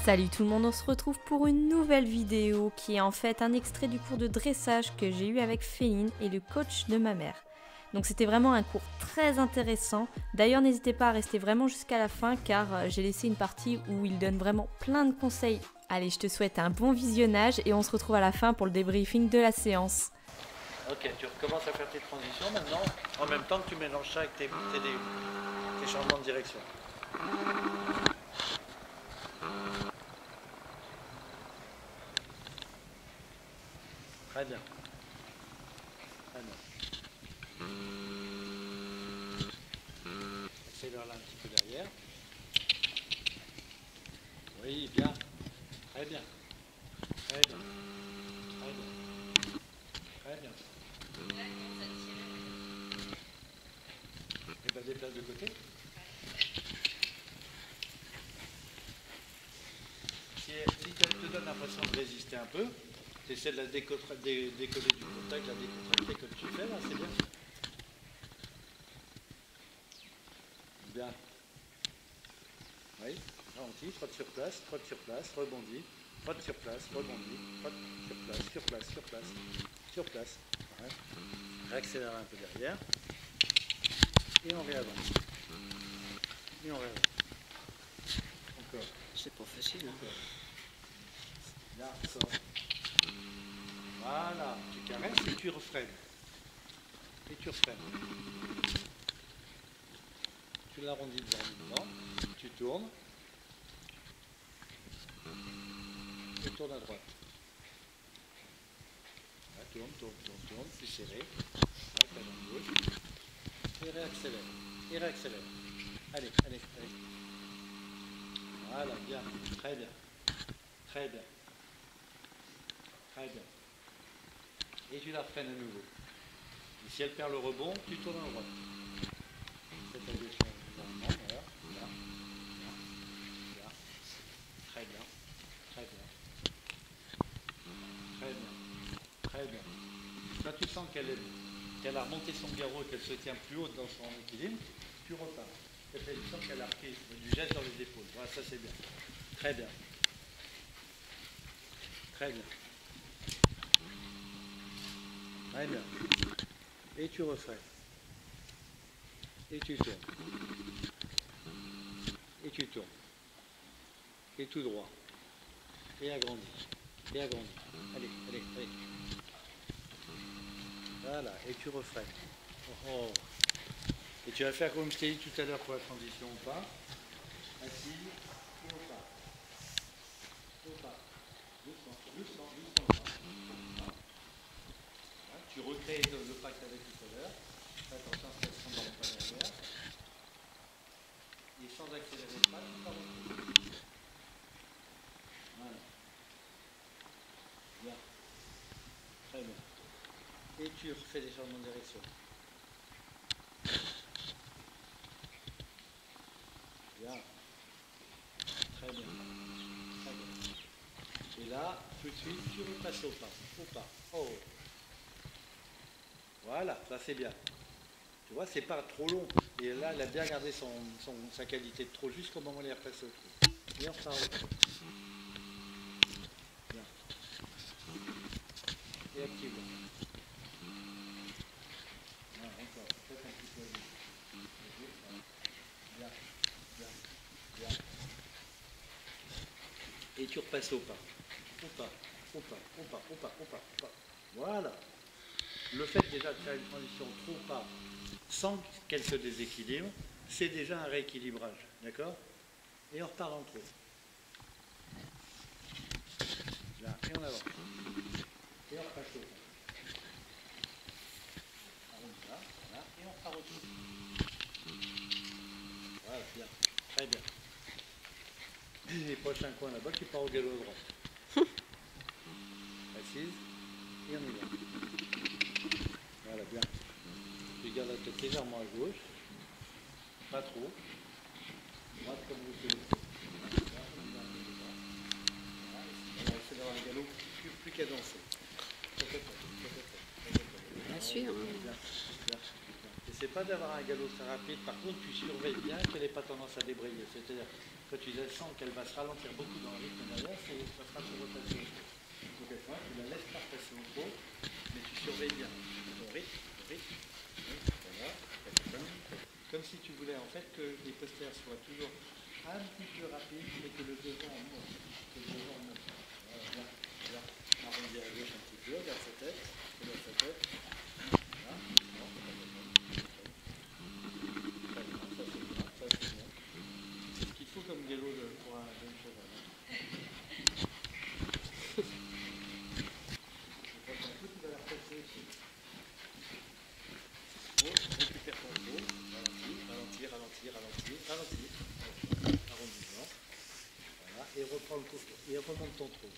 Salut tout le monde, on se retrouve pour une nouvelle vidéo qui est en fait un extrait du cours de dressage que j'ai eu avec Féline et le coach de ma mère. Donc c'était vraiment un cours très intéressant. D'ailleurs n'hésitez pas à rester vraiment jusqu'à la fin car j'ai laissé une partie où il donne vraiment plein de conseils. Allez, je te souhaite un bon visionnage et on se retrouve à la fin pour le débriefing de la séance. Ok, tu recommences à faire tes transitions maintenant, en même temps que tu mélanges ça avec tes changements de direction. Très bien. Très bien. Accélère là un petit peu derrière. Oui, bien. Très bien. Très bien. Très bien. Très bien. Et bien déplace de côté. Si elle te donne l'impression de résister un peu, tu essaies de la décoller du contact, la décontracter comme tu fais là, c'est bien. Bien. Oui, ralentis, trotte sur place, rebondis, trotte sur place, rebondis, trotte sur place, sur place, sur place, sur place. Ouais. Réaccélère un peu derrière. Et on réavance. Et on réavance. Encore. C'est pas facile. Hein. Encore. Là, sors. Voilà, tu caresses et tu refreines. Et tu refreines. Tu l'arrondis devant, tu tournes. Et tourne à droite. Là, tourne, plus serré. Là, talon gauche. Et réaccélère. Allez. Voilà, bien, très bien. Très bien. Et tu la freines à nouveau. Et si elle perd le rebond, tu tournes à droite. Fais ta gauche normalement, voilà. Là. Très bien. Quand tu sens qu'elle a remonté son garrot et qu'elle se tient plus haut dans son équilibre, tu repars. Tu sens qu'elle a pris du geste sur les épaules. Voilà, ça c'est bien. Très bien. Et tu refais. Et tu tournes. Et tout droit. Et agrandis. Allez. Voilà, et tu refais. Oh. Et tu vas faire comme je t'ai dit tout à l'heure pour la transition au pas. Assise, et au pas. Doucement. Voilà, tu recrées le pas que tu avais tout à l'heure. Fais attention à ce qu'elle tombe dans le pas derrière. Et sans accélérer le pas, tu pars au pied. Voilà. Bien. Très bien. Et tu refais des changements de direction. Bien. Très bien. Et là, tout de suite, tu repasses au pas. Oh. Voilà, ça c'est bien. Tu vois, c'est pas trop long. Et là, elle a bien gardé sa qualité de trop jusqu'au moment où elle est repassée au trou. Et on repart au trou. Bien. Et active-le. Voilà, encore. Peut-être un petit peu. Bien. Et tu repasses au pas. Au pas. Voilà. Le fait déjà de faire une transition trop pas sans qu'elle se déséquilibre, c'est déjà un rééquilibrage. D'accord? Et on repart dans le trou. Là, et on avance. Et on repasse au pas. Là, et on repart au trou. Voilà, bien. Très bien. Les prochains coins là-bas, tu pars au galop droit. Assise, et on y va. Voilà, bien. Tu gardes la tête légèrement à gauche, pas trop. Droite comme vous pouvez. C'est dans un galop plus cadencé. À suivre. Bien. c'est pas d'avoir un galop très rapide. Par contre, tu surveilles bien qu'elle n'ait pas tendance à débrayer. C'est-à-dire, quand tu sens qu'elle va se ralentir beaucoup dans le rythme derrière, ça sera sur rotation. Donc, à ce moment, tu la laisses pas passer au trop, mais tu surveilles bien. Ton rythme, voilà. Comme si tu voulais en fait que les postérieurs soient toujours un petit peu rapides, mais que le devant monte. Voilà, là, arrondir à gauche un petit peu, vers sa tête, vers sa tête. Voilà, non, ça c'est bien, ça c'est bien. C'est ce qu'il faut comme galop pour un jeune cheval. Je crois qu'un coup tu vas la repasser aussi. Récupère ton dos, ralentis, arrondissement. Voilà, et reprends le cours, et remonte ton trou,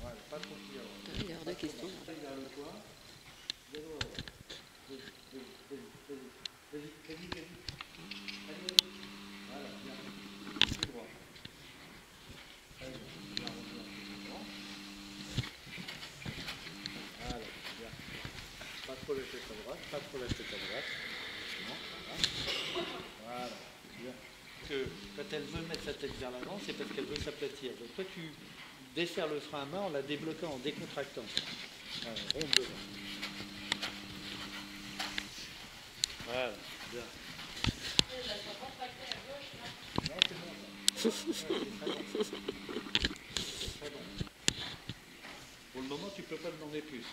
Voilà, pas trop plié avant. Il y a hors de question. Vers le coin, vélo à droite. Vas-y. Allez, voilà, bien. Tout droit. Allez, bien, droit. Voilà, bien. Pas trop la tête à droite, Voilà, bien. Que quand elle veut mettre sa tête vers l'avant, c'est parce qu'elle veut s'aplatir. Donc toi, tu desserres le frein à main en la débloquant, en décontractant. Voilà, ronde devant. Voilà, bien. Non, c'est bon. C'est très bon. Pour le moment, tu ne peux pas demander plus.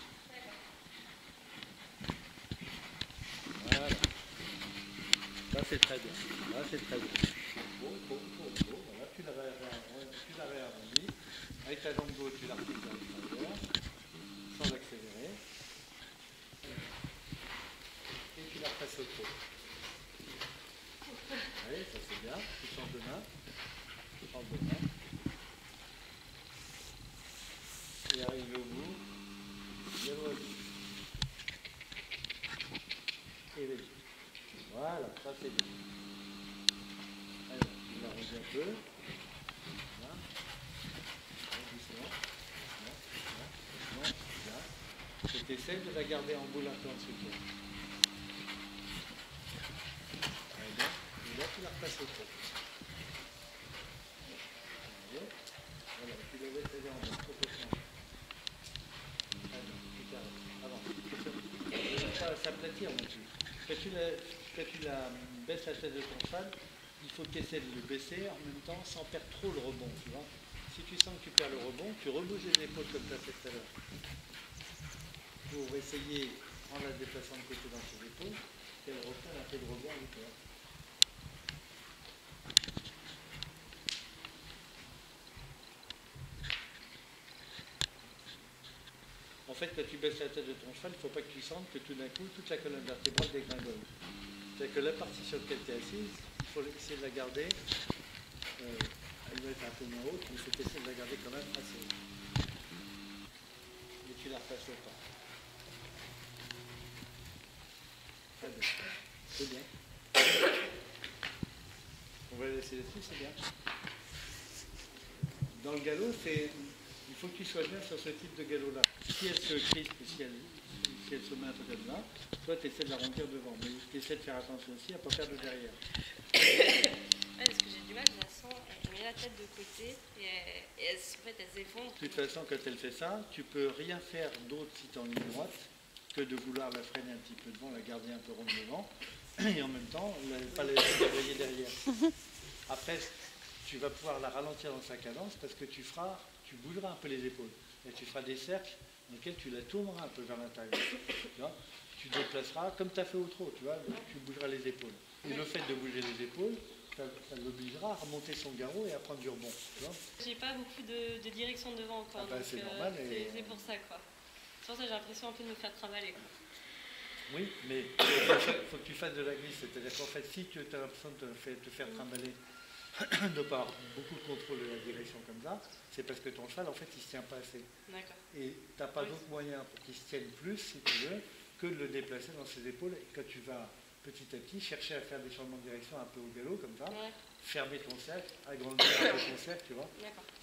Voilà. Ça, c'est très bien. Là, c'est très bien. Voilà, tu la réarrondis. Avec ta jambe gauche, tu la replies vers l'extérieur, sans accélérer. Et tu la presses au trot. Oui, ça c'est bien. Tu changes de main. Et arrivé au bout, galop à gauche. Et vas-y. Voilà, ça c'est bien. Alors, tu l'arrondis un peu. Voilà. Doucement. Là. Et tu essaies de la garder en boule un peu en dessous de toi. Et là, tu la repasses au trot. Voilà, tu la laisses aller en bas, complètement. Avant. Ne pas s'aplatir non plus. Quand tu la baisses la tête de ton cheval, il faut que tu essaies de le baisser en même temps sans perdre trop le rebond, tu vois. Si tu sens que tu perds le rebond, tu rebouges les épaules comme tu as fait tout à l'heure. Pour essayer, en la déplaçant de côté dans ses épaules, qu'elle reprenne un peu de rebond avec toi. En fait, quand tu baisses la tête de ton cheval, il ne faut pas que tu sentes que tout d'un coup, toute la colonne vertébrale dégringole. C'est-à-dire que la partie sur laquelle tu es assise, il faut essayer de la garder. Elle doit être un peu moins haute, mais il faut essayer de la garder quand même assez haute. Et tu la repasses au pas. Très bien. C'est bien. On va la laisser là-dessus, c'est bien. Dans le galop, il faut que tu sois bien sur ce type de galop-là. Si elle se crispe, si elle se met un peu comme ça, toi tu essaies de la remplir devant, mais tu essaies de faire attention aussi à ne pas faire de derrière. Parce que j'ai du mal, je la sens, elle met la tête de côté et en fait elle s'effondre. De toute façon, quand elle fait ça, tu peux rien faire d'autre si tu es en ligne droite que de vouloir la freiner un petit peu devant, la garder un peu ronde devant, et en même temps, ne pas la laisser débrayer derrière. Après, tu vas pouvoir la ralentir dans sa cadence parce que tu bougeras un peu les épaules. Et tu feras des cercles dans lesquels tu la tourneras un peu vers l'intérieur. Tu déplaceras comme tu as fait au trot, tu vois, tu bougeras les épaules. Et le fait de bouger les épaules, ça l'obligera à remonter son garrot et à prendre du rebond. J'ai pas beaucoup de direction devant encore, donc c'est normal. C'est pour ça quoi. C'est pour ça que j'ai l'impression un peu de me faire travailler. Quoi. Oui, mais il faut que tu fasses de la glisse. C'est-à-dire qu'en fait, si tu as l'impression de te faire trimballer, de ne pas avoir beaucoup de contrôle de la direction comme ça, c'est parce que ton cheval, en fait, il ne se tient pas assez. D'accord. Et tu n'as pas d'autre moyen pour qu'il se tienne plus, si tu veux, que de le déplacer dans ses épaules. Et quand tu vas petit à petit chercher à faire des changements de direction un peu au galop, comme ça, fermer ton cercle, agrandir un peu ton cercle, tu vois.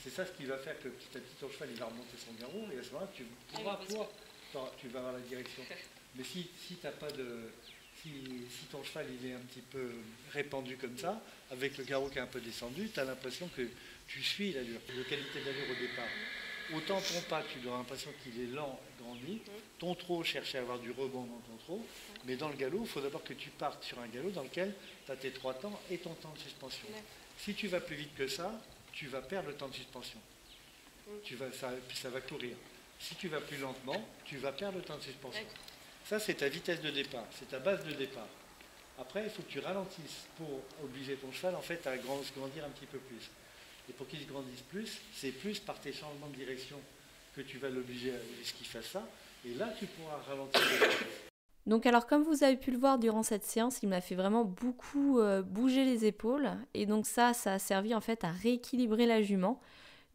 C'est ça ce qui va faire que petit à petit, ton cheval, il va remonter son garrot, et à ce moment-là, tu vas avoir la direction. Mais si t'as pas de... Si ton cheval il est un petit peu répandu comme ça, avec le garrot qui est un peu descendu, tu as l'impression que tu suis l'allure, de qualité d'allure au départ. Autant ton pas, tu auras l'impression qu'il est lent, grandi. Ton trot, cherche à avoir du rebond dans ton trot. Mais dans le galop, il faut d'abord que tu partes sur un galop dans lequel tu as tes 3 temps et ton temps de suspension. Si tu vas plus vite que ça, tu vas perdre le temps de suspension. Ça va courir. Si tu vas plus lentement, tu vas perdre le temps de suspension. Ça, c'est ta vitesse de départ, c'est ta base de départ. Après, il faut que tu ralentisses pour obliger ton cheval en fait, à se grandir un petit peu plus. Et pour qu'il se grandisse plus, c'est plus par tes changements de direction que tu vas l'obliger à ce qu'il fasse ça. Et là, tu pourras ralentir. Donc alors comme vous avez pu le voir durant cette séance, il m'a fait vraiment beaucoup bouger les épaules. Et donc ça a servi en fait à rééquilibrer la jument.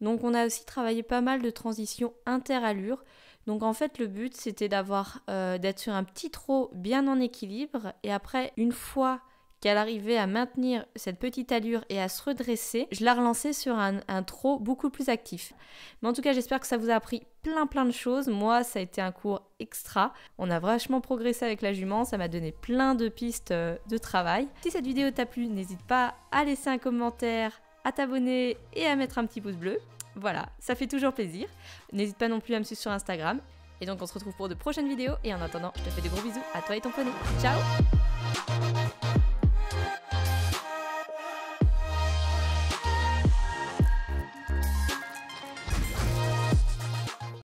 Donc on a aussi travaillé pas mal de transitions interallures. Donc en fait le but c'était d'être sur un petit trot bien en équilibre. Et après une fois qu'elle arrivait à maintenir cette petite allure et à se redresser, je la relançais sur un trot beaucoup plus actif. Mais en tout cas, j'espère que ça vous a appris plein de choses. Moi, ça a été un cours extra. On a vachement progressé avec la jument, ça m'a donné plein de pistes de travail. Si cette vidéo t'a plu, n'hésite pas à laisser un commentaire, à t'abonner et à mettre un petit pouce bleu. Voilà, ça fait toujours plaisir. N'hésite pas non plus à me suivre sur Instagram. Et donc on se retrouve pour de prochaines vidéos. Et en attendant, je te fais de gros bisous à toi et ton poney. Ciao!